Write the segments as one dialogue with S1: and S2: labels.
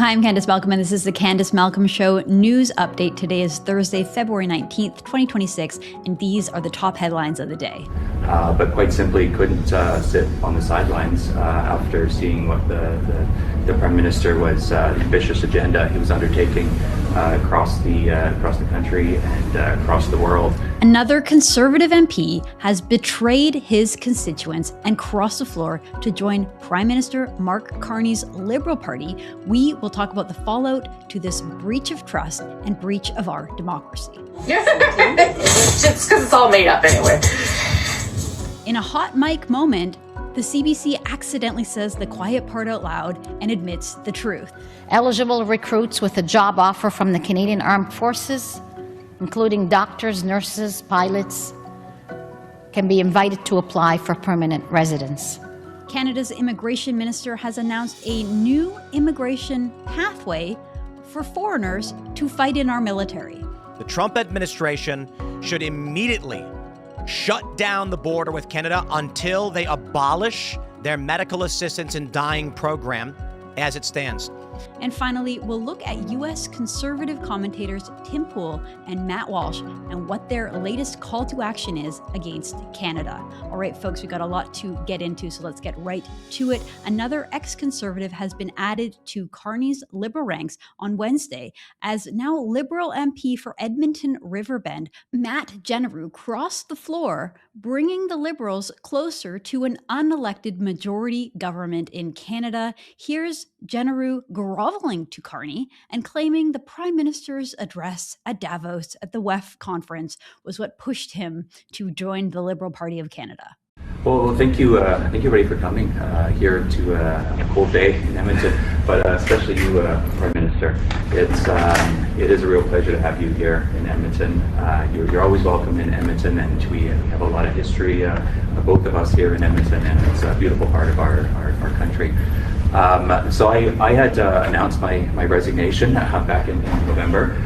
S1: Hi, I'm Candice Malcolm, and this is the Candice Malcolm Show news update. Today is Thursday, February 19th, 2026, and these are the top headlines of the day.
S2: But quite simply couldn't sit on the sidelines after seeing what the Prime Minister was, the ambitious agenda he was undertaking across the country and across the world.
S1: Another Conservative MP has betrayed his constituents and crossed the floor to join Prime Minister Mark Carney's Liberal Party. We will talk about the fallout to this breach of trust and breach of our democracy.
S3: It's because it's all made up anyway.
S1: In a hot mic moment, the CBC accidentally says the quiet part out loud and admits the truth.
S4: Eligible recruits with a job offer from the Canadian Armed Forces, including doctors, nurses, pilots, can be invited to apply for permanent residence.
S1: Canada's immigration minister has announced a new immigration pathway for foreigners to fight in our military.
S5: The Trump administration should immediately shut down the border with Canada until they abolish their medical assistance in dying program as it stands.
S1: And finally, we'll look at U.S. conservative commentators Tim Pool and Matt Walsh and what their latest call to action is against Canada. All right, folks, we've got a lot to get into, so let's get right to it. Another ex-conservative has been added to Carney's Liberal ranks on Wednesday as now Liberal MP for Edmonton Riverbend, Matt Jeneroux, crossed the floor, bringing the Liberals closer to an unelected majority government in Canada. Here's Jeneroux groveling to Carney and claiming the Prime Minister's address at Davos at the WEF conference was what pushed him to join the Liberal Party of Canada.
S2: Well, thank you everybody for coming here to a cold day in Edmonton, but especially you, Prime Minister. It is a real pleasure to have you here in Edmonton. You're always welcome in Edmonton, and we have a lot of history, both of us here in Edmonton, and it's a beautiful part of our country. So I had announced my resignation back in November,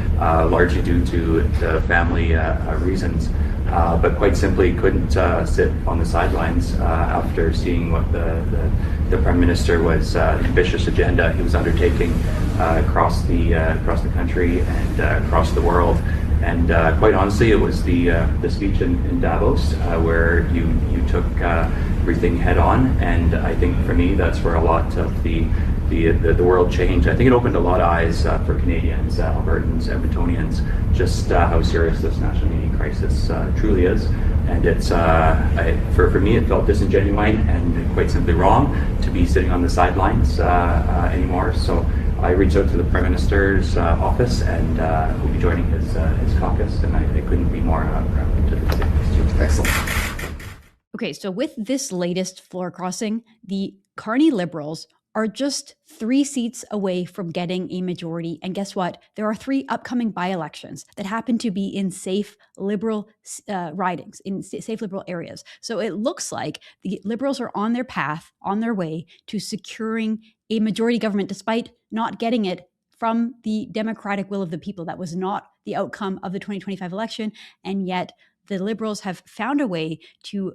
S2: largely due to the family reasons, but quite simply couldn't sit on the sidelines after seeing what the Prime Minister was, the ambitious agenda he was undertaking across the country and across the world. And quite honestly, it was the speech in Davos where you took everything head on, and I think for me that's where a lot of the world changed. I think it opened a lot of eyes for Canadians, Albertans, Edmontonians, just how serious this national unity crisis truly is. And it's for me it felt disingenuous and quite simply wrong to be sitting on the sidelines anymore. So I reached out to the Prime Minister's office, and will be joining his caucus, and I couldn't be more proud to say this too.
S6: Excellent.
S1: Okay, so with this latest floor crossing, the Carney Liberals are just 3 seats away from getting a majority. And guess what? There are 3 upcoming by-elections that happen to be in safe Liberal ridings, in safe Liberal areas. So it looks like the Liberals are on their path, on their way to securing a majority government, despite not getting it from the democratic will of the people. That was not the outcome of the 2025 election. And yet the Liberals have found a way to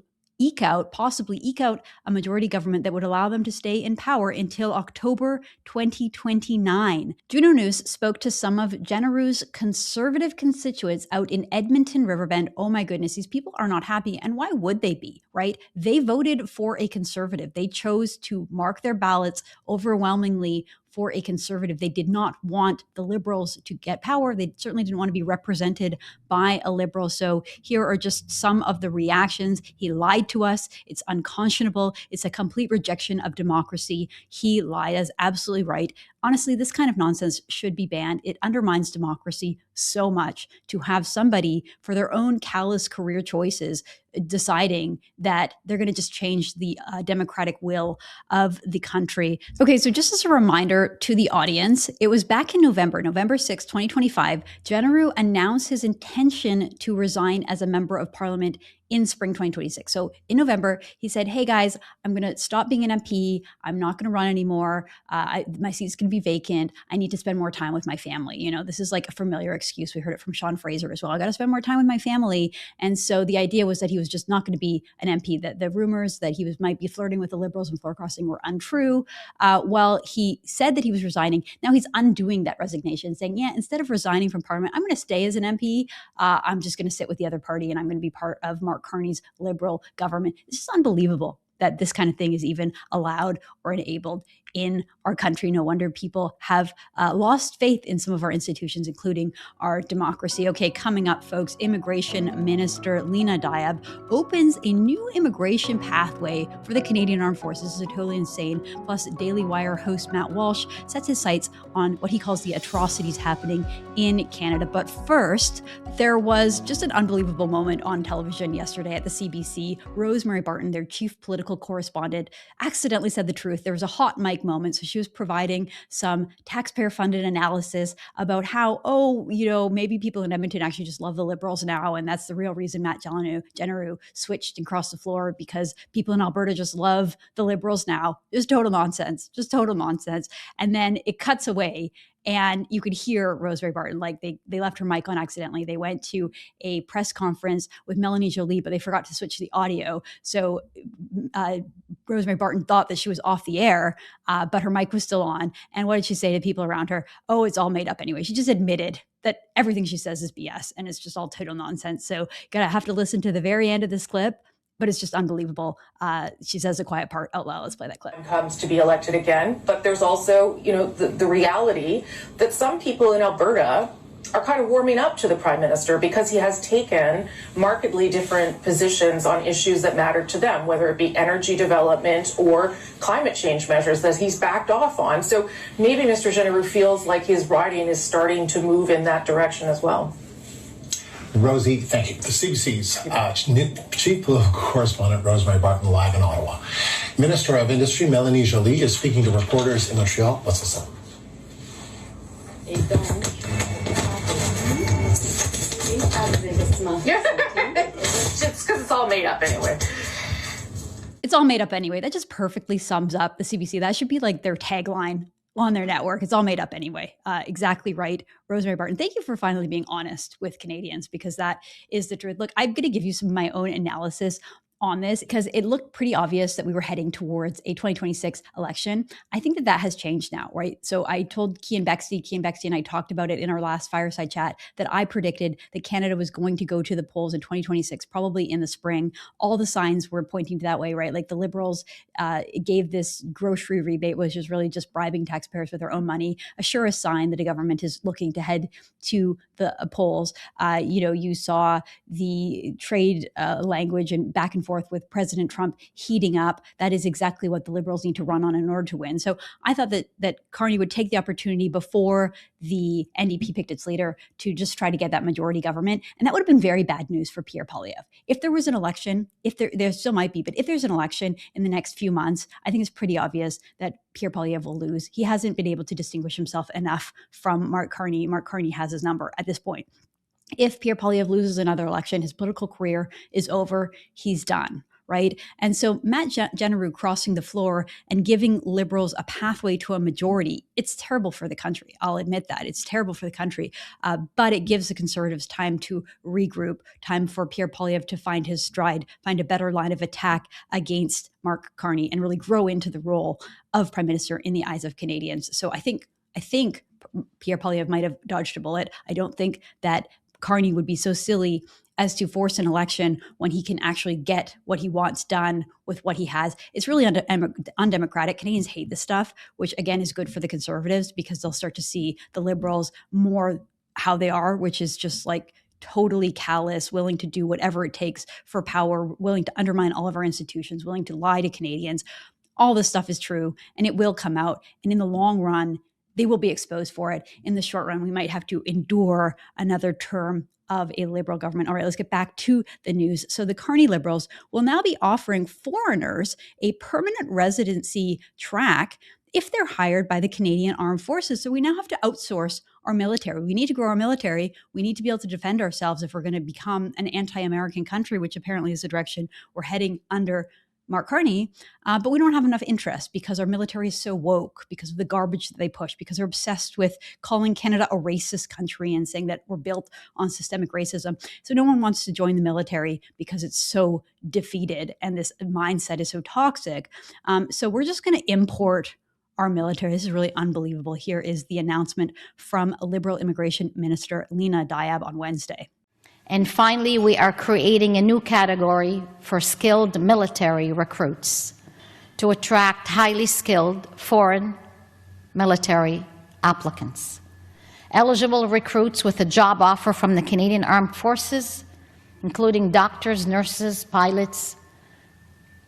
S1: possibly eke out a majority government that would allow them to stay in power until October 2029. Juno News spoke to some of Jeneroux's conservative constituents out in Edmonton Riverbend. Oh my goodness, these people are not happy. And why would they be, right? They voted for a conservative. They chose to mark their ballots overwhelmingly for a conservative. They did not want the Liberals to get power. They certainly didn't want to be represented by a Liberal. So here are just some of the reactions. He lied to us. It's unconscionable. It's a complete rejection of democracy. He lied. That's absolutely right. Honestly, this kind of nonsense should be banned. It undermines democracy so much to have somebody for their own callous career choices deciding that they're going to just change the democratic will of the country. Okay, so just as a reminder to the audience, it was back in November 6, 2025, Jeneroux announced his intention to resign as a member of parliament in spring 2026. So in November, he said, hey guys, I'm going to stop being an MP. I'm not going to run anymore. My seat's going to be vacant. I need to spend more time with my family. You know, this is like a familiar excuse. We heard it from Sean Fraser as well. I got to spend more time with my family. And so the idea was that he was just not going to be an MP, that the rumors that he might be flirting with the Liberals and floor crossing were untrue. Well, he said that he was resigning. Now he's undoing that resignation, saying, yeah, instead of resigning from Parliament, I'm going to stay as an MP. I'm just going to sit with the other party and I'm going to be part of Mark Carney's Liberal government. It's just unbelievable that this kind of thing is even allowed or enabled in our country. No wonder people have lost faith in some of our institutions, including our democracy. Okay, coming up, folks, Immigration Minister Lena Diab opens a new immigration pathway for the Canadian Armed Forces. This is totally insane. Plus, Daily Wire host Matt Walsh sets his sights on what he calls the atrocities happening in Canada. But first, there was just an unbelievable moment on television yesterday at the CBC. Rosemary Barton, their chief political correspondent, accidentally said the truth. There was a hot mic moment. So she was providing some taxpayer-funded analysis about how, maybe people in Edmonton actually just love the Liberals now. And that's the real reason Matt Jeneroux switched and crossed the floor, because people in Alberta just love the Liberals now. Just total nonsense. And then it cuts away. And you could hear Rosemary Barton, like they left her mic on accidentally. They went to a press conference with Melanie Joly, but they forgot to switch the audio. So Rosemary Barton thought that she was off the air, but her mic was still on. And what did she say to people around her? Oh, it's all made up anyway. She just admitted that everything she says is BS and it's just all total nonsense. So gotta have to listen to the very end of this clip. But it's just unbelievable. She says the quiet part out loud. Let's play that clip.
S3: Comes to be elected again, but there's also, the reality that some people in Alberta are kind of warming up to the Prime Minister because he has taken markedly different positions on issues that matter to them, whether it be energy development or climate change measures that he's backed off on. So maybe Mr. Jeneroux feels like his riding is starting to move in that direction as well.
S6: Rosie, thank you. The CBC's chief political correspondent, Rosemary Barton, live in Ottawa. Minister of Industry, Melanie Joly, is speaking to reporters in Montreal. Let's listen.
S3: It's because it's all made up anyway.
S1: It's all made up anyway. That just perfectly sums up the CBC. That should be like their tagline on their network. It's all made up anyway. Exactly right. Rosemary Barton, thank you for finally being honest with Canadians, because that is the truth. Look, I'm going to give you some of my own analysis on this, because it looked pretty obvious that we were heading towards a 2026 election. I think that has changed now, right? So I told Cian Bexley and I talked about it in our last fireside chat, that I predicted that Canada was going to go to the polls in 2026, probably in the spring. All the signs were pointing to that way, right? Like the Liberals gave this grocery rebate, which is really just bribing taxpayers with their own money, a surest sign that a government is looking to head to the polls. You saw the trade language and back and forth with President Trump heating up. That is exactly what the Liberals need to run on in order to win. So I thought that Carney would take the opportunity before the NDP picked its leader to just try to get that majority government. And that would have been very bad news for Pierre Poilievre. If there was an election, if there still might be, but if there's an election in the next few months, I think it's pretty obvious that Pierre Poilievre will lose. He hasn't been able to distinguish himself enough from Mark Carney. Mark Carney has his number at this point. If Pierre Poilievre loses another election, his political career is over. He's done, right? And so Matt Jeneroux crossing the floor and giving Liberals a pathway to a majority, it's terrible for the country. I'll admit that. It's terrible for the country. But it gives the Conservatives time to regroup, time for Pierre Poilievre to find his stride, find a better line of attack against Mark Carney, and really grow into the role of Prime Minister in the eyes of Canadians. So I think Pierre Poilievre might have dodged a bullet. I don't think that Carney would be so silly as to force an election when he can actually get what he wants done with what he has. It's really undemocratic. Canadians hate this stuff, which again is good for the Conservatives, because they'll start to see the Liberals more how they are, which is just like totally callous, willing to do whatever it takes for power, willing to undermine all of our institutions, willing to lie to Canadians. All this stuff is true, and it will come out. And in the long run, they will be exposed for it. In the short run, we might have to endure another term of a Liberal government. All right, let's get back to the news. So the Carney Liberals will now be offering foreigners a permanent residency track if they're hired by the Canadian Armed Forces. So we now have to outsource our military. We need to grow our military. We need to be able to defend ourselves if we're going to become an anti-American country, which apparently is the direction we're heading under Mark Carney. But we don't have enough interest because our military is so woke, because of the garbage that they push, because they're obsessed with calling Canada a racist country and saying that we're built on systemic racism. So no one wants to join the military because it's so defeated and this mindset is so toxic. So we're just going to import our military. This is really unbelievable. Here is the announcement from Liberal Immigration Minister Lena Diab on Wednesday.
S4: And finally, we are creating a new category for skilled military recruits to attract highly skilled foreign military applicants. Eligible recruits with a job offer from the Canadian Armed Forces, including doctors, nurses, pilots,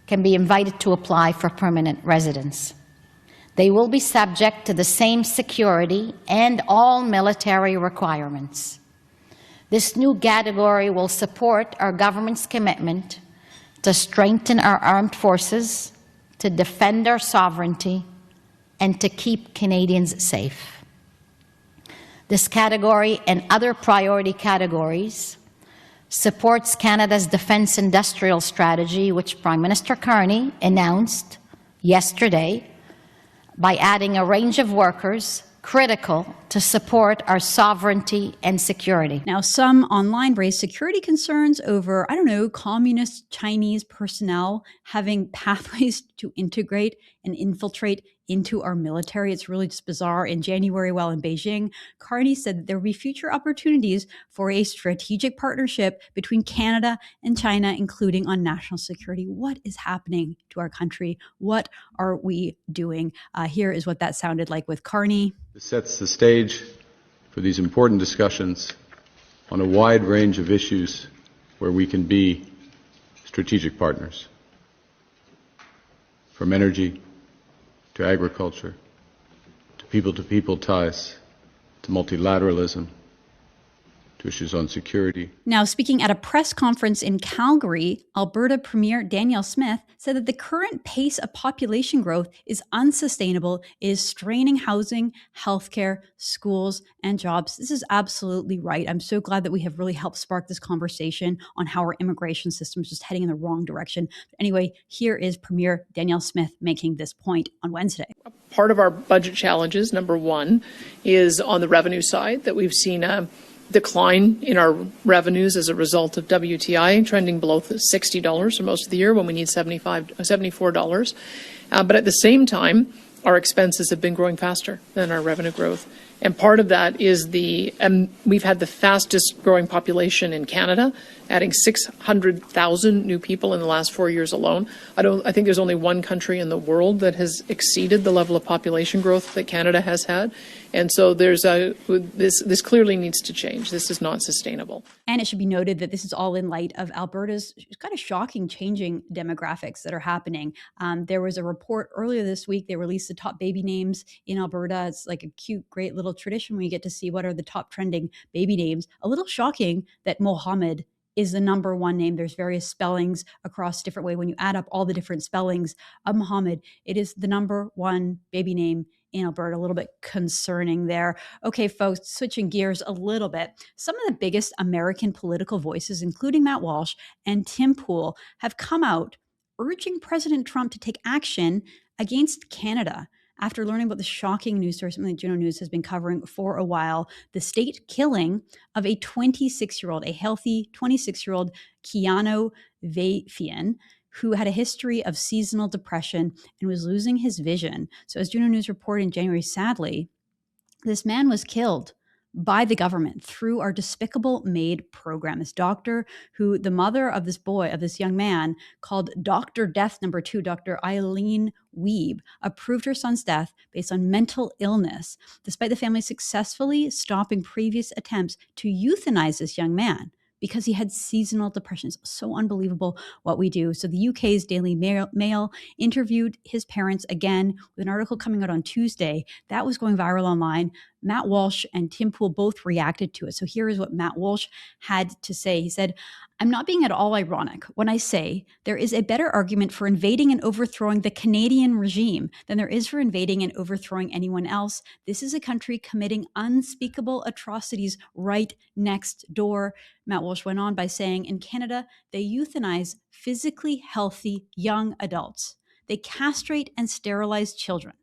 S4: can be invited to apply for permanent residence. They will be subject to the same security and all military requirements. This new category will support our government's commitment to strengthen our armed forces, to defend our sovereignty, and to keep Canadians safe. This category and other priority categories supports Canada's defence industrial strategy, which Prime Minister Carney announced yesterday, by adding a range of workers critical to support our sovereignty and security.
S1: Now, some online raised security concerns over, communist Chinese personnel having pathways to integrate and infiltrate into our military. It's really just bizarre. In January, while in Beijing, Carney said that there will be future opportunities for a strategic partnership between Canada and China, including on national security. What is happening to our country? What are we doing? Here is what that sounded like with Carney.
S7: This sets the stage for these important discussions on a wide range of issues where we can be strategic partners, from energy to agriculture, to people ties, to multilateralism, to issues on security.
S1: Now, speaking at a press conference in Calgary, Alberta Premier Danielle Smith said that the current pace of population growth is unsustainable, is straining housing, healthcare, schools, and jobs. This is absolutely right. I'm so glad that we have really helped spark this conversation on how our immigration system is just heading in the wrong direction. Anyway, here is Premier Danielle Smith making this point on Wednesday.
S8: Part of our budget challenges, number one, is on the revenue side, that we've seen a decline in our revenues as a result of WTI trending below $60 for most of the year when we need $74. But at the same time, our expenses have been growing faster than our revenue growth. And part of that is we've had the fastest growing population in Canada, adding 600,000 new people in the last 4 years alone. I think there's only one country in the world that has exceeded the level of population growth that Canada has had. And so this clearly needs to change. This is not sustainable.
S1: And it should be noted that this is all in light of Alberta's kind of shocking changing demographics that are happening. There was a report earlier this week. They released the top baby names in Alberta. It's like a cute, great little tradition where you get to see what are the top trending baby names. A little shocking that Mohammed is the number one name. There's various spellings across different ways. When you add up all the different spellings of Mohammed, it is the number one baby name in Alberta. A little bit concerning there. Okay, folks, switching gears a little bit. Some of the biggest American political voices, including Matt Walsh and Tim Pool, have come out urging President Trump to take action against Canada after learning about the shocking news story, something that Juno News has been covering for a while, the state killing of a 26-year-old, a healthy 26-year-old Keanu Vafian, who had a history of seasonal depression and was losing his vision. So as Juno News reported in January, sadly, this man was killed by the government through our Despicable Maid program. This doctor who the mother of this boy, of this young man, called Dr. Death number 2, Dr. Eileen Weeb, approved her son's death based on mental illness, despite the family successfully stopping previous attempts to euthanize this young man because he had seasonal depression. It's so unbelievable what we do. So the UK's Daily Mail interviewed his parents again with an article coming out on Tuesday. That was going viral online. Matt Walsh and Tim Pool both reacted to it. So here is what Matt Walsh had to say. He said, "I'm not being at all ironic when I say there is a better argument for invading and overthrowing the Canadian regime than there is for invading and overthrowing anyone else. This is a country committing unspeakable atrocities right next door." Matt Walsh went on by saying, in Canada, they euthanize physically healthy young adults. They castrate and sterilize children.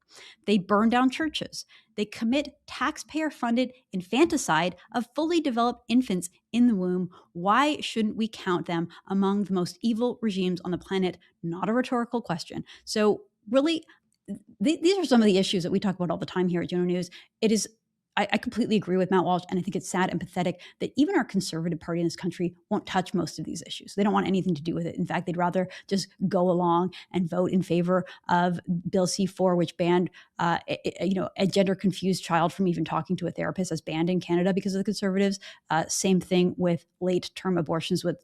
S1: They burn down churches. They commit taxpayer-funded infanticide of fully developed infants in the womb. Why shouldn't we count them among the most evil regimes on the planet? Not a rhetorical question. So really, these are some of the issues that we talk about all the time here at Juno News. It is, I completely agree with Matt Walsh, and I think it's sad and pathetic that even our conservative party in this country won't touch most of these issues. They don't want anything to do with it. In fact, they'd rather just go along and vote in favor of Bill C-4, which banned, a gender-confused child from even talking to a therapist, as banned in Canada because of the Conservatives. Same thing with late-term abortions, with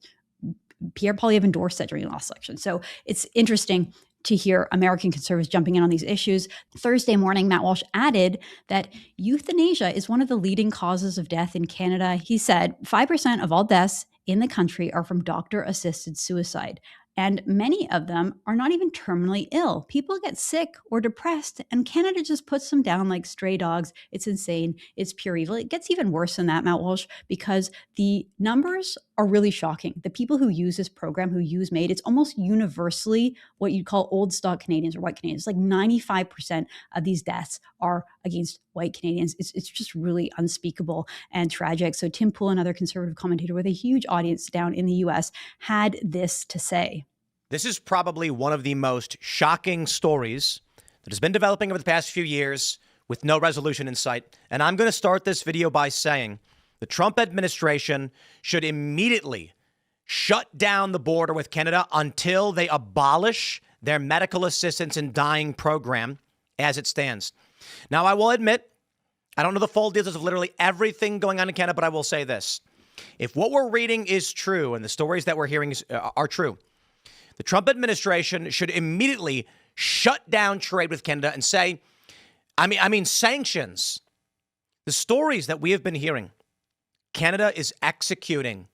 S1: Pierre Poilievre endorsed that during the last election. So it's interesting to hear American conservatives jumping in on these issues. Thursday morning, Matt Walsh added that euthanasia is one of the leading causes of death in Canada. He said 5% of all deaths in the country are from doctor-assisted suicide. And many of them are not even terminally ill. People get sick or depressed, and Canada just puts them down like stray dogs. It's insane. It's pure evil. It gets even worse than that, Matt Walsh, because the numbers are really shocking. The people who use this program, who use MAID, it's almost universally what you'd call old stock Canadians or white Canadians. Like 95% of these deaths are against white Canadians. It's just really unspeakable and tragic. So Tim Pool, another conservative commentator with a huge audience down in the US, had this to say.
S5: This is probably one of the most shocking stories that has been developing over the past few years with no resolution in sight. And I'm going to start this video by saying the Trump administration should immediately shut down the border with Canada until they abolish their medical assistance in dying program as it stands. Now, I will admit, I don't know the full details of literally everything going on in Canada, but I will say this. If what we're reading is true and the stories that we're hearing are true, the Trump administration should immediately shut down trade with Canada and say, I mean, sanctions. The stories that we have been hearing, Canada is executing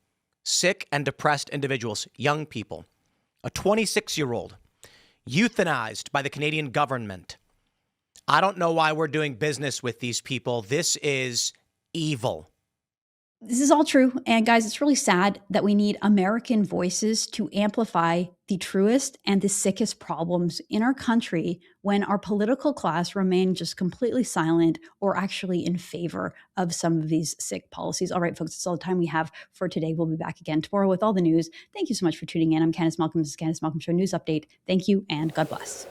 S5: sick and depressed individuals, young people, a 26-year-old, euthanized by the Canadian government. I don't know why we're doing business with these people. This is evil.
S1: This is all true. And guys, it's really sad that we need American voices to amplify the truest and the sickest problems in our country when our political class remain just completely silent or actually in favor of some of these sick policies. All right, folks, that's all the time we have for today. We'll be back again tomorrow with all the news. Thank you so much for tuning in. I'm Candice Malcolm. This is Candice Malcolm Show News Update. Thank you and God bless.